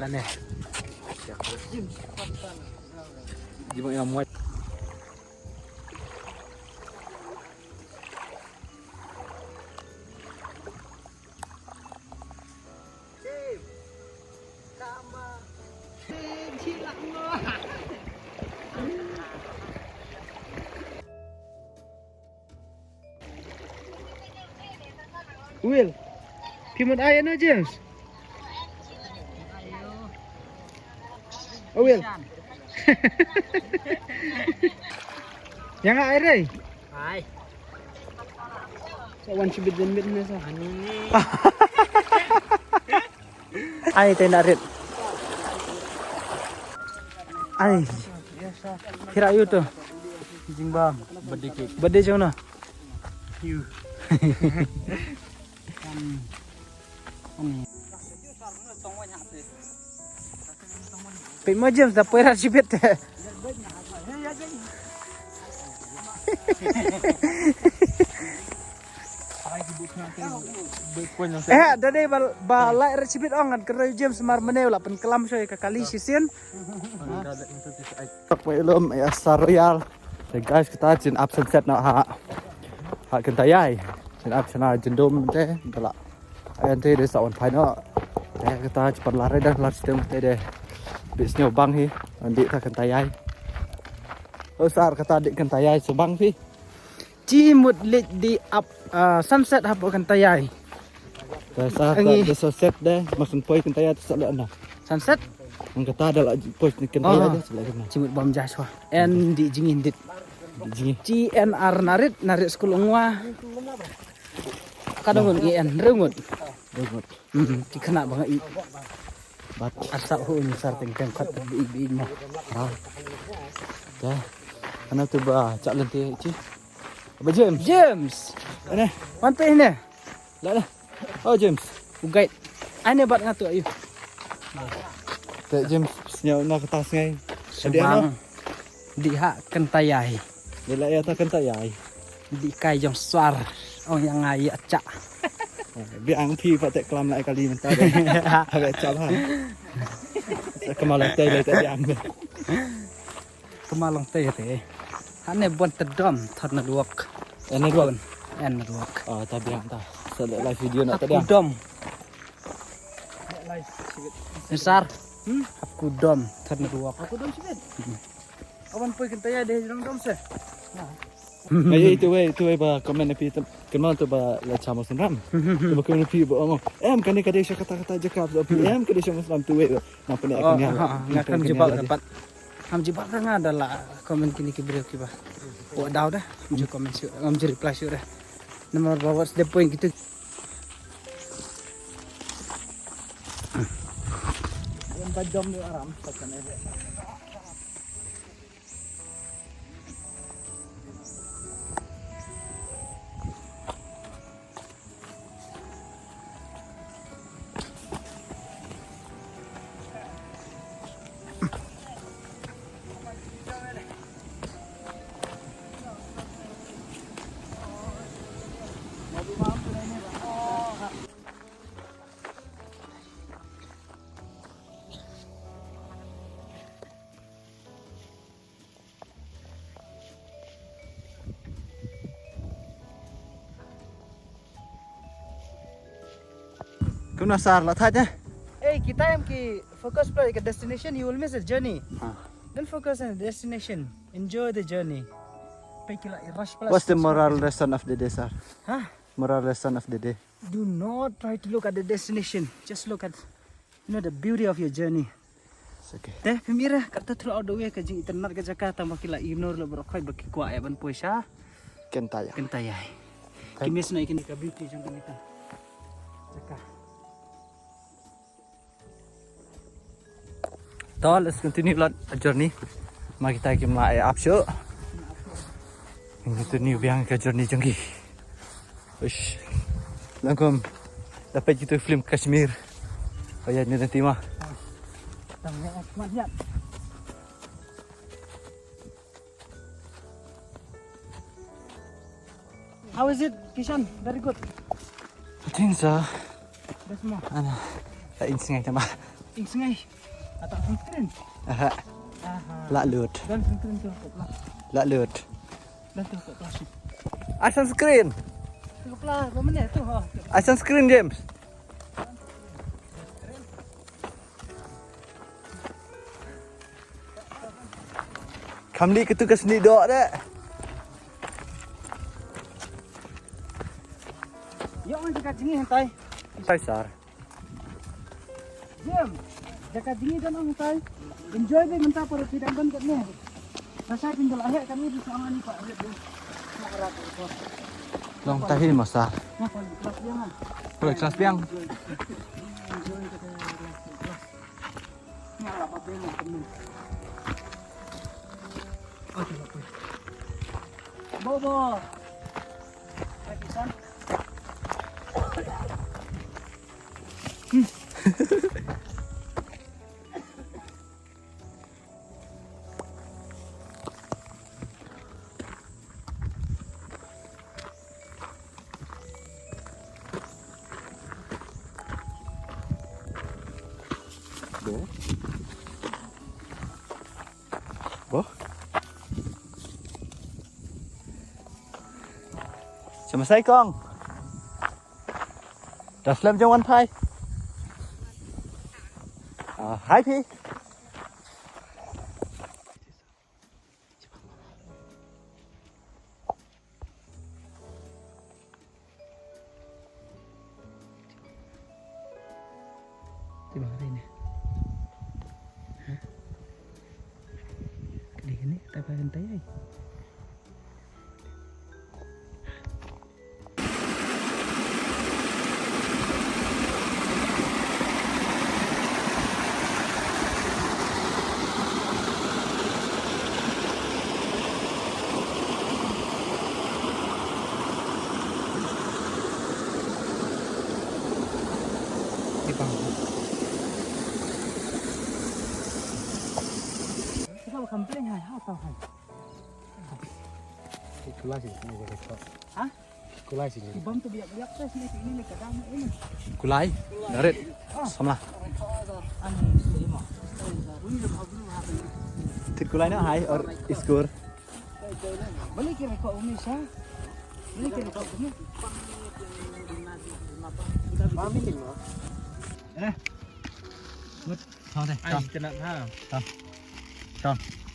Aneh. Jemput yang muat. Will, pimot ayan na James. Oh Will. Yang air ay. Ay. Sa one shibid din na sa. Ano ni? Ay tayo narit. Ay. Kira yun to. Kijing bam. Badikit. Bade siya na. You. Pay mo James, na pwera shibit. Dade balai recibit ongan kerja James marmene wala pen kelam soy kakali sisin. Tak belum ya Star Royal. Guys, kita jin up sunset nak ha kentayai. Jin up sana jendum teh dalak. Ente de sawan paino. Kita cepat lari dah lari sistem teh de. Bisnya bang hi, andi ta kentayai. Sar kata adik kentayai sebang sih. Cimut lit di up sunset hapo kentayai. Dasar tak sunset deh, maksud poi kentayai tu selalu ana. Sunset? Ang kata adalah poi kentayai deh selalu ana. Cimut bom jaswa. En di jingin dit. Jingi. CNR narit sekolah ngwa. Kadang IN rengut. Rengut. Dikena bang i. Bat Asa hun sarting tengkat ibi mo. dah. Ana tu ba cak lenti ci. Apa James? James. Ana. Wan pe ne. Lah. Oh James. Ugait. Ane bat ngatu ayu. Tak James senyau nak kertas ngai. Sebang di hak kentayai. Dia lah ya tak kentayai. Di kai jong suar. Oh yang ngai acak. Biang pi patek kelam lại kali mentah deh. Agak cap ha. Kemalang teh tak biang. Kemalong teh teh. Ane bon tedom thot na duak. Ana dua. En na duak. Oh tak biang tah. Selek live video nak tadi. Aku dom. Besar. Aku dom thot na duak. Aku dom sibet. Awan poi kentayai deh dom se. Mai itu ba komen pi kenal tu ba la chamo senram. Tu ba komen pi ba ngom. Kan ni kadai kata-kata jakap do pi kadai chamo senram tu na pene akan ni. Ngakam jebak dapat. Ham jebak kan adalah komen kini ki beliau ki ba. Oh dah dah. Ju komen si ngam je reply si dah. Nomor bawa the point gitu. Yang tajam ni aram takkan ada. Kena sar lah tadi. Kita yang ki focus play ke destination, you will miss the journey. Don't focus on the destination. Enjoy the journey. Pekila rush plus. What's the moral lesson of the day, sir? Huh? Moral lesson of the day. Do not try to look at the destination. Just look at the beauty of your journey. It's okay. Teh pemira kata throughout the way ke jing internet ke Jakarta makila ignore lo berokoi baki kwa ya ban poisa Kentaya. kentayai. Kimis na ikin ka beauty jang kinitan. Jakarta. So let's continue our journey. Mari kita mulai upshoot. Continue biang ke journey jengki. Ush. Langkom dapat kita film Kashmir. Ayat ni nanti mah. How is it, Kishan? Very good. I think so. That's more. Ana. Tak insting aja mah. Ing sungai. Atau sunscreen. Aha. Lạ lượt. Dan sunscreen tu kepala. Lạ lượt. Dan tu kepala. Ai sunscreen? Kepala, apa mana tu? Ha. Ai sunscreen James. Kamu ni ketu ke sini dok dah. Yo man jaga jingi hentai. Besar. Jam. Jaga jingi dan hentai. Enjoy be mentah por tidak ban kat ni. Rasa tinggal akhir kami di sana ni Pak. Long tahi masa. Apa kelas dia man? Boleh kelas biang. Ni apa benda temen. Okey, okey. Bobo. Pakisan. Boh. Boh. Sama saya kong. Dah slam jom wan pai. Hai Pi. Di bawah ini. Ini tak akan tayai. Di bawah. Kau komplain hai, ha tahu hai. Kulai sini ni kita. Hah? Kulai sini. Ibam tu biak-biak terus ni kadang ini. Kulai. Darit. Samlah. Ani lima. Rui dah hablu hablu. Thịt kulai nữa hai or iskur. Balik kira kau umi sah. Balik kira kau umi. Paham ini mah? Xong đây. Ai kena ha?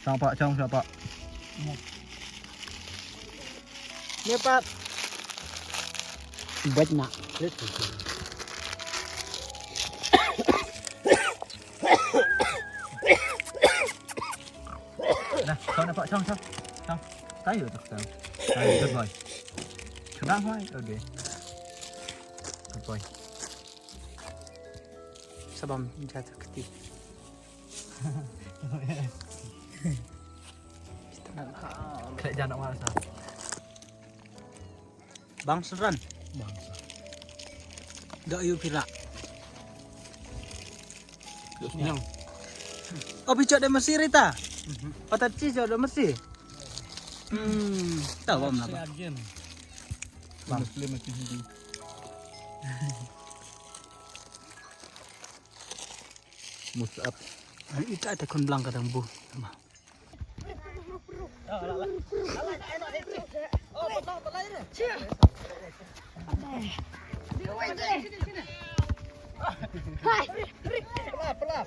Xong Pak, xong Pak. Ni Pak. Banyak. Nè, xong nè Pak, xong. Xong. Tay rồi xong. Tay tuyệt vời. Senang hoài. Ok. Tuyệt vời. Sabam jatuh keti. Kayak jangan nak sao? Bang Seran. Bangsa. Dak yu pira. Yang. Oh picok de Mesir ita. Patat cheese de Mesir. Tahu bang apa? Bang, Muslim masih Hindi. Musab. Ita ada kon belang kadang bu. Sama. Pelap.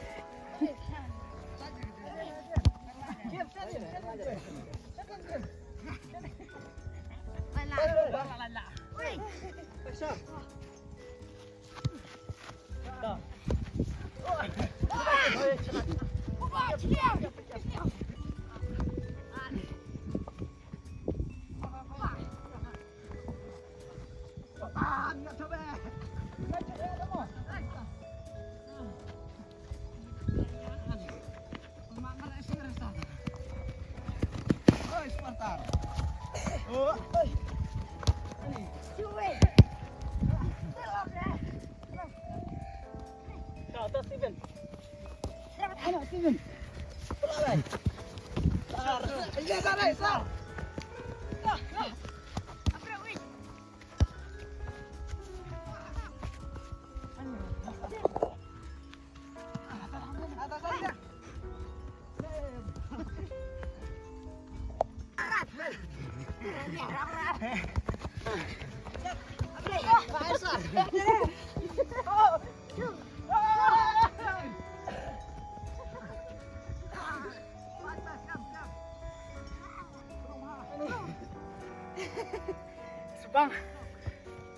Bang,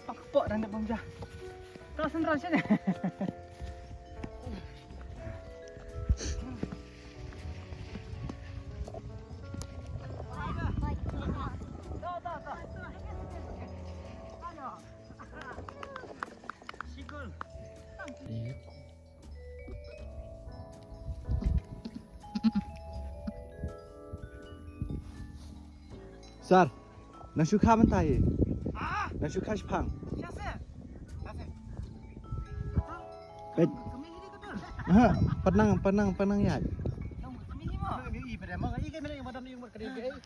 pak kepok dan bang jah. Terus sini. Sar, nasuka mentai. Nasuka Jepang. Penang ya.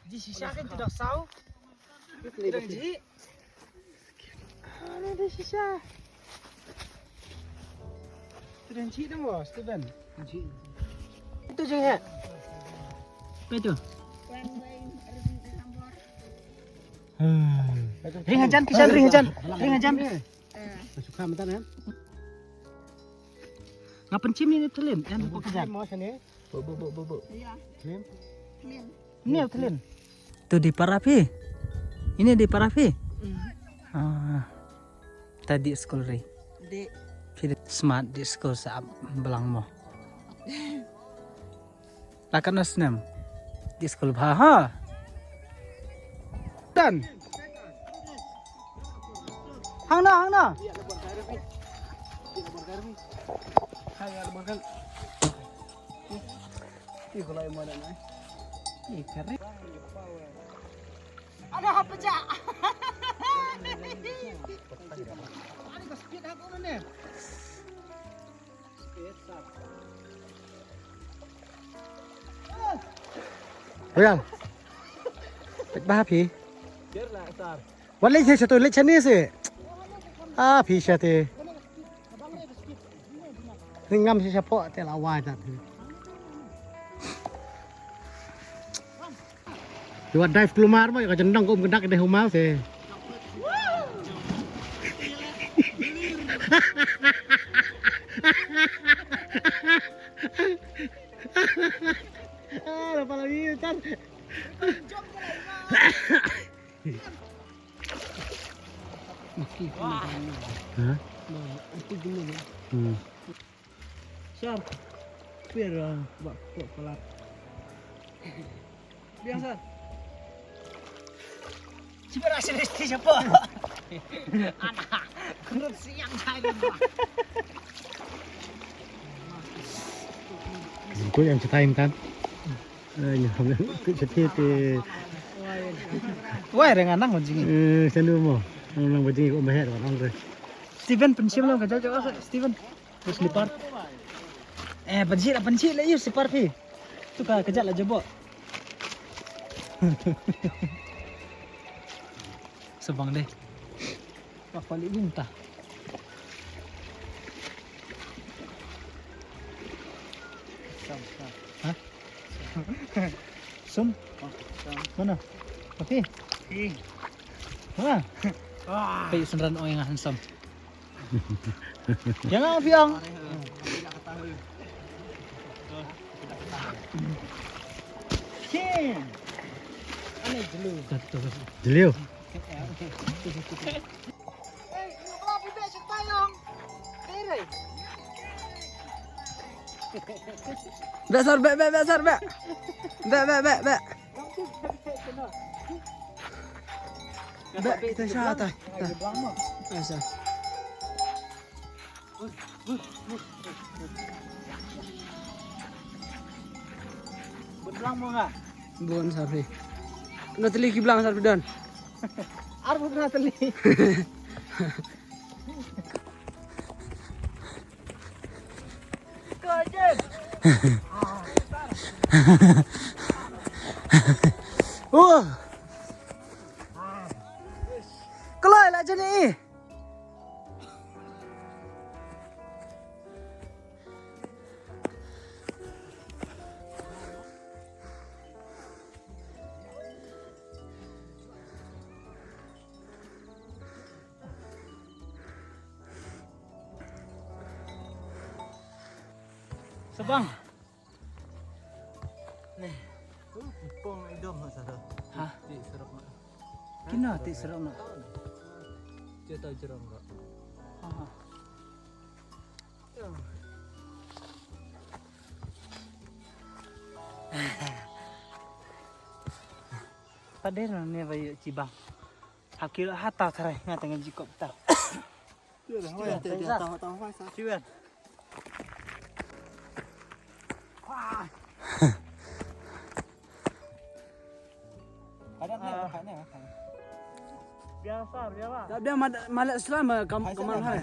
Ji sisa kan tidak saw. Tidak ji. Ada sisa. Tidak ji dah bos, Steven. Itu je ya. Apa itu? Ring ajan, kisan ring ajan. Suka mentan kan? Ngapain cim ini telin? Yang buku kejar. Mau sini? Bu. Iya. Clean. Ini yang telin. Itu di Parapi. Ini di Parapi. Tadi sekolah ri. Di Smart di sekolah sa belang mo. Lakan nasnem. Di sekolah baha. Dan. Hang na. ada apa cak? Royal. Bah pi. Walai saya satu lek chani se. Pi syate. Ringam siapa te lawa tak. Dua dive keluar mah ka jendong kum kendak de humau se. Apa lagi kan? Hah? Itu gimana? Syar. Biar buat pelat. Biasa. Siapa rasa resti siapa? Anak. Kurut siang saya. Aku yang ceritain kan. Aku cerita. Wah, dengan anak macam ni. Sendu mo. Orang bajing ko maher orang re. Steven pensiun lang kajal jauh Steven. Terus lipar. Pensil lah yuk lipar pi. Tu kah kejap lah jebok. Sebang deh. Apa ni muntah? Hah? Sum? Mana? Oke. Mana? Kayak senderan orang yang handsome. Jangan biang. Cing. Aneh dulu. Deliu. Besar, be. Be, kita syata. Besar. Belang mo nga. Bukan Sarfi. Kena teli ki belang Sarfi dan. Arbo kena teli. Kajen. Kelai lah jenis. Sabang. Pong idom ha sa. Ha? Di sarap na. Kina ti serok na. Dia tahu jerong enggak? Ha. Pader na niya ba yung cibang? Hakil hata taray nga tengah jikop ta. Tahu sa. Ciwan. Ada ni, makanya. Biasa, biasa. Tak dia malat selama kamal hai.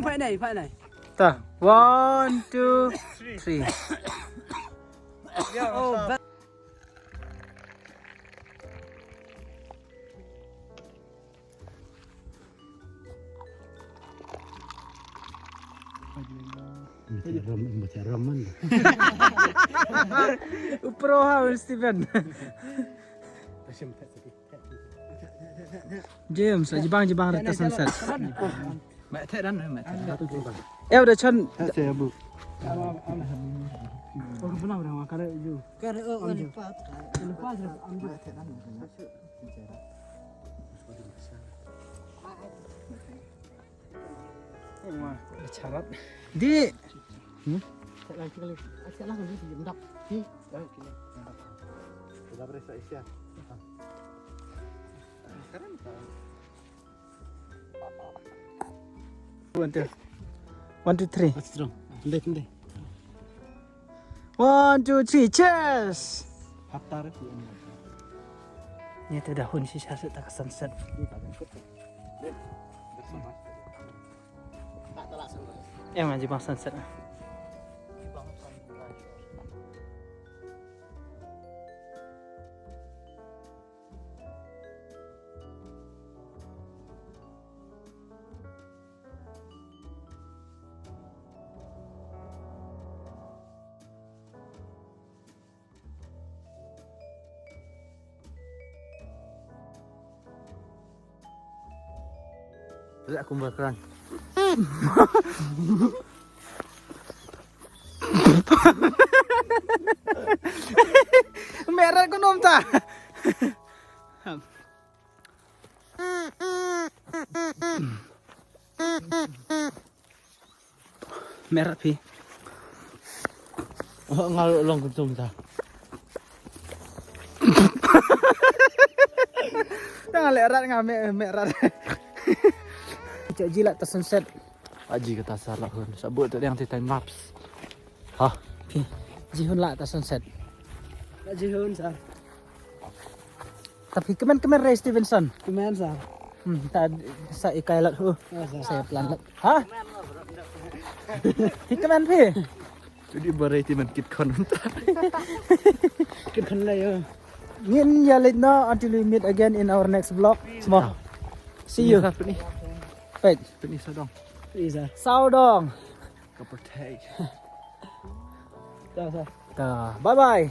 Phai này. Ta. 1, 2, 3. Oh, Macam ramen. Upro ha Steven. James, Jepang rata sunset. Mak tak dan, mak tak. Udah chon. Saya bu. Oh, pernah dah makan ju. Kare o lipat. Lepas ambil. Carat. Di. Tak lagi kali. Asyik lah kan dia mendak. Hi. Sudah berasa isya. Sekarang tak. 1, 2, 3. Strong. Pendek. 1, 2, 3. Cheers. Haftar tu. Ni tu dahun si syasut tak sunset. Emang Jepang sunset. Tidak aku berkeran. Merah ko nom ta. Merah pi. Oh, ngaluk long kuntum ta. Jangan lerat ngame merah. Cak jilat tas sunset. Aji kata salah kan. Sebut tu yang time lapse. Ha. Pi. Jihun lah tas sunset. Tak jihun sah. Tapi kemen Ray Stevenson. Kemen sah. Tadi saya ikailat saya pelan. Ha? Kemen pi. Jadi berarti man kit kon. Kita lah ya. Ngin ya let no until we meet again in our next vlog. Semua. See you. Ni. Wait. Ni sadong. Isa. Sao dong. Kapertai. Tak sah. Bye bye.